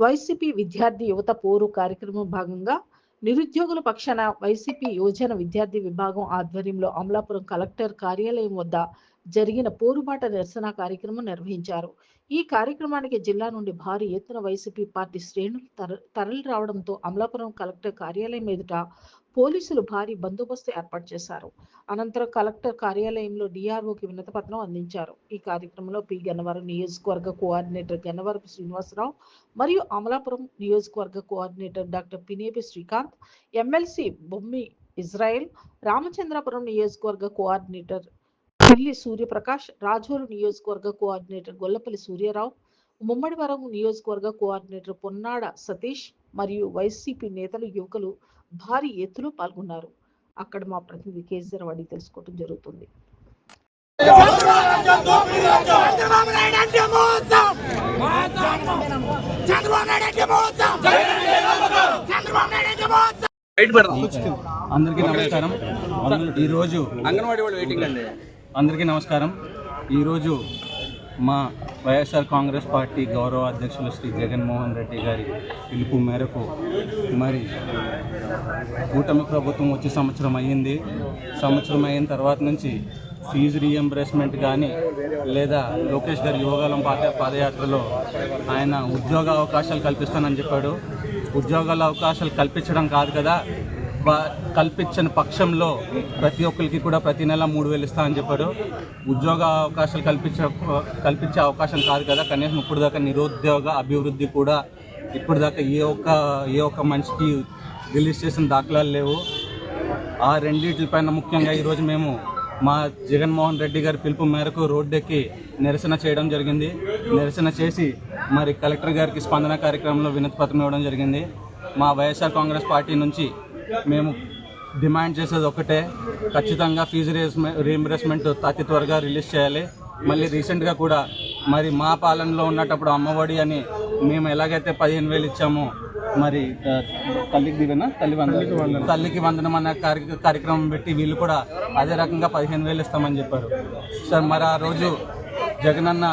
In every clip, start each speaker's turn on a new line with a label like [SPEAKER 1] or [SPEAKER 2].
[SPEAKER 1] YCP విద్యార్థి యువత పోరు కార్యక్రమం భాగంగా నిరుద్యోగుల పక్షాన వైసీపీ యువజన విద్యార్థి విభాగం ఆధ్వర్యంలో అమలాపురం కలెక్టర్ కార్యాలయం వద్ద జరిగిన పోరుబాట నిరసన కార్యక్రమం నిర్వహించారు. ఈ కార్యక్రమానికి జిల్లా నుండి భారీ ఎత్తున వైసీపీ పార్టీ శ్రేణులు తరలి రావడంతో అమలాపురం కలెక్టర్ కార్యాలయం ఎదుట పోలీసులు భారీ బందోబస్తు ఏర్పాటు చేశారు. అనంతరం కలెక్టర్ కార్యాలయంలో డిఆర్ఓకి వినతిపత్రం అందించారు. ఈ కార్యక్రమంలో పి గన్నవరం నియోజకవర్గ కోఆర్డినేటర్ గన్నవరపు శ్రీనివాసరావు మరియు అమలాపురం నియోజకవర్గ coordinator doctor Pinepi Srikanth, MLC Bommi Israel, Ramachandrapuram నియోజకవర్గ కోఆర్డినేటర్ పిల్లి సూర్యప్రకాష్, రాజోలు నియోజకవర్గ కోఆర్డినేటర్ గొల్లపల్లి సూర్యారావు, ముమ్మడివరం నియోజకవర్గ కోఆర్డినేటర్ పొన్నాడ సతీష్ మరియు వైసీపీ నేతలు, యువకులు భారీ ఎత్తులో పాల్గొన్నారు. అక్కడ మా ప్రతినిధి కేసీఆర్ అడిగి తెలుసుకోవడం జరుగుతుంది.
[SPEAKER 2] అందరికీ నమస్కారం. ఈరోజు అంగన్వాడీ వాళ్ళు వెయిటింగ్ అండి. అందరికీ నమస్కారం. ఈరోజు మా వైఎస్ఆర్ కాంగ్రెస్ పార్టీ గౌరవ అధ్యక్షులు శ్రీ జగన్మోహన్ రెడ్డి గారి పిలుపు మేరకు మరి కూటమి ప్రభుత్వం వచ్చి సంవత్సరం అయ్యింది. సంవత్సరం అయిన తర్వాత నుంచి ఫీజు రీఎంబర్స్మెంట్ కానీ లేదా లోకేష్ గారి యువగాలం పాదయాత్రలో ఆయన ఉద్యోగ అవకాశాలు కల్పిస్తానని చెప్పాడు. ఉద్యోగాల అవకాశాలు కల్పించడం కాదు కదా, కల్పించని పక్షంలో ప్రతి ఒక్కరికి కూడా ప్రతి నెల 3,000 ఇస్తా అని చెప్పాడు. ఉద్యోగ అవకాశాలు కల్పించే అవకాశం కాదు కదా, కనీసం ఇప్పుడు దాకా నిరుద్యోగ అభివృద్ధి కూడా ఇప్పుడు దాకా ఏ ఒక్క మనిషికి రిలీజ్ చేసిన దాఖలాలు లేవు. ఆ రెండింటిపైన ముఖ్యంగా ఈరోజు మేము మా జగన్మోహన్ రెడ్డి గారి పిలుపు మేరకు రోడ్డెక్కి నిరసన చేయడం జరిగింది. నిరసన చేసి మరి కలెక్టర్ గారికి స్పందన కార్యక్రమంలో వినతిపత్రం ఇవ్వడం జరిగింది. మా వైఎస్ఆర్ కాంగ్రెస్ పార్టీ నుంచి మేము డిమాండ్ చేసేది ఒకటే, ఖచ్చితంగా ఫీజు రీఎంబర్స్మెంట్ అతి త్వరగా రిలీజ్ చేయాలి. మళ్ళీ రీసెంట్గా కూడా మరి మా పాలనలో ఉన్నప్పుడు అమ్మఒడి అని మేము ఎలాగైతే 15,000 ఇచ్చామో మరి తల్లికి వందనం అన్న కార్యక్రమం పెట్టి వీళ్ళు కూడా అదే రకంగా 15,000 ఇస్తామని చెప్పారు సార్. మరి ఆ రోజు జగనన్న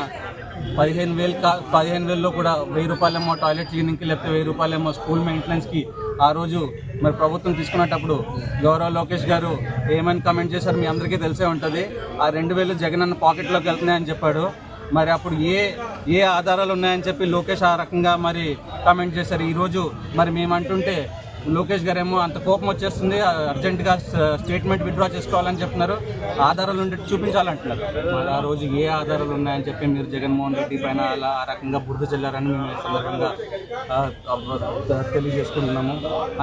[SPEAKER 2] 15,000లో కూడా 1,000 రూపాయలేమో టాయిలెట్ క్లీనింగ్కి, లేకపోతే 1,000 రూపాయలేమో స్కూల్ మెయింటెనెన్స్కి ఆ రోజు మరి ప్రభుత్వం తీసుకునేటప్పుడు గౌరవ లోకేష్ గారు ఏమని కమెంట్ చేశారు మీ అందరికీ తెలిసే ఉంటుంది. ఆ 2,000 జగనన్న పాకెట్లోకి వెళ్తున్నాయని చెప్పాడు. మరి అప్పుడు ఏ ఆధారాలు ఉన్నాయని చెప్పి లోకేష్ ఆ రకంగా మరి కామెంట్ చేశారు. ఈరోజు మరి మేమంటుంటే లోకేష్ గారేమో అంత కోపం వచ్చేస్తుంది, అర్జెంటుగా స్టేట్మెంట్ విత్డ్రా చేసుకోవాలని చెప్తున్నారు, ఆధారాలు ఉండి చూపించాలంటున్నారు. మరి ఆ రోజు ఏ ఆధారాలు ఉన్నాయని చెప్పి మీరు జగన్మోహన్ రెడ్డి పైన అలా ఆ రకంగా బురద చెల్లారని మేము ఈ సందర్భంగా తెలియజేసుకుంటున్నాము.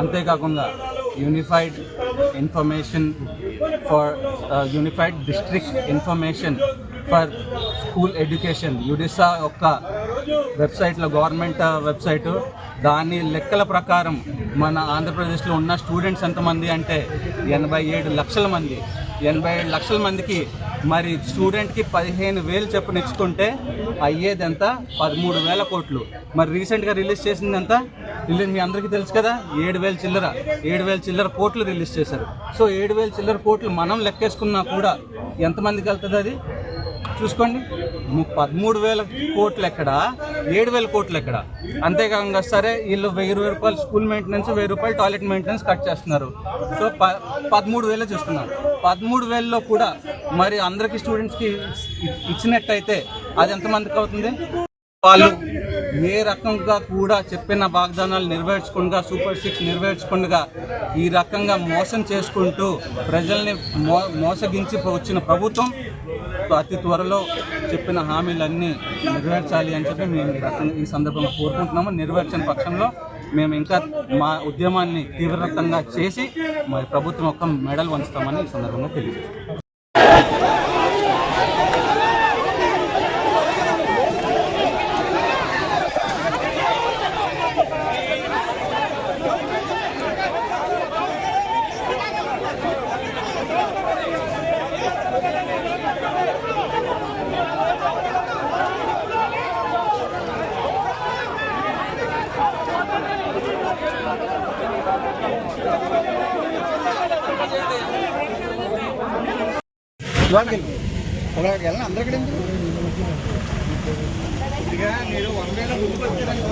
[SPEAKER 2] అంతేకాకుండా unified district information for school education UDISE యొక్క వెబ్సైట్లో, గవర్నమెంట్ వెబ్సైట్, దాని లెక్కల ప్రకారం మన ఆంధ్రప్రదేశ్లో ఉన్న స్టూడెంట్స్ ఎంతమంది అంటే 87 లక్షల మంది. 87 లక్షల మందికి మరి స్టూడెంట్కి 15,000 చొప్పున ఇచ్చుకుంటే అయ్యేది ఎంత? 13,000 కోట్లు. మరి రీసెంట్గా రిలీజ్ చేసింది ఎంత? మీ అందరికీ తెలుసు కదా, 7,000 చిల్లర కోట్లు రిలీజ్ చేశారు. సో 7,000 చిల్లర కోట్లు మనం లెక్కేసుకున్నా కూడా ఎంతమందికి వెళ్తుంది అది చూసుకోండి. 13,000 కోట్లు ఎక్కడ, 7,000 కోట్లు ఎక్కడ? అంతేకాకుండా సరే వీళ్ళు 1,000 రూపాయలు స్కూల్ మెయింటెనెన్స్, 1,000 రూపాయలు టాయిలెట్ మెయింటెనెన్స్ కట్ చేస్తున్నారు. సో 13,000 చూస్తున్నారు. 13,000లో కూడా మరి అందరికీ స్టూడెంట్స్కి ఇచ్చినట్టయితే అది ఎంతమందికి అవుతుంది? వాళ్ళు ఏ రకంగా కూడా చెప్పిన వాగ్దానాలు నెరవేర్చకుండా, సూపర్ 6 నెరవేర్చకుండా ఈ రకంగా మోసం చేసుకుంటూ ప్రజల్ని మోసగించి వచ్చిన ప్రభుత్వం అతి త్వరలో చెప్పిన హామీలన్నీ నెరవేర్చాలి అని చెప్పి మేము ఈ సందర్భంగా కోరుకుంటున్నాము. నెరవేర్చని పక్షంలో మేము ఇంకా మా ఉద్యమాన్ని తీవ్రతంగా చేసి మరి ప్రభుత్వం యొక్క మెడల్ వంచుతామని ఈ సందర్భంగా తెలియజేస్తాం.
[SPEAKER 3] అందరికీ అందరికీ మీరు 1 వేల ముందుకు వచ్చారు